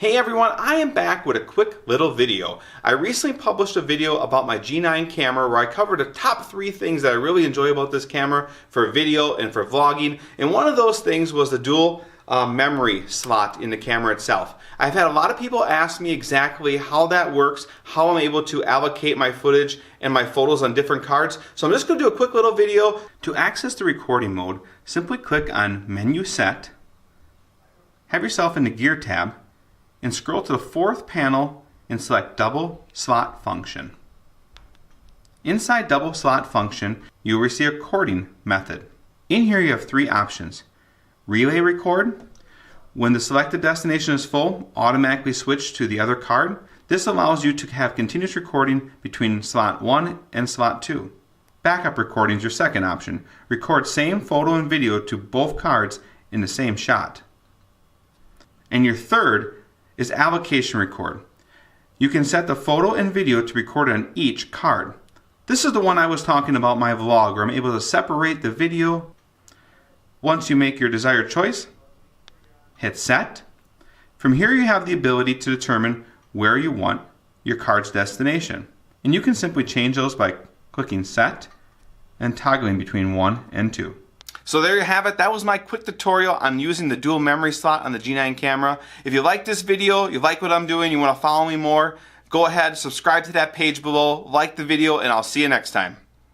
Hey everyone, I am back with a quick little video. I recently published a video about my G9 camera where I covered the top 3 things that I really enjoy about this camera for video and for vlogging. And one of those things was the dual memory slot in the camera itself. I've had a lot of people ask me exactly how that works, how I'm able to allocate my footage and my photos on different cards. So I'm just going to do a quick little video. To access the recording mode, simply click on Menu Set, have yourself in the Gear tab, and scroll to the 4th panel and select Double Slot Function. Inside Double Slot Function, you will see a recording method. In here you have 3 options. Relay record. When the selected destination is full, automatically switch to the other card. This allows you to have continuous recording between slot 1 and slot 2. Backup recording is your second option. Record same photo and video to both cards in the same shot. And your third is allocation record. You can set the photo and video to record on each card. This is the one I was talking about in my vlog where I'm able to separate the video. Once you make your desired choice, hit set. From here you have the ability to determine where you want your card's destination. And you can simply change those by clicking set and toggling between 1 and 2. So there you have it. That was my quick tutorial on using the dual memory slot on the G9 camera. If you like this video, you like what I'm doing, you want to follow me more, go ahead, subscribe to that page below, like the video, and I'll see you next time.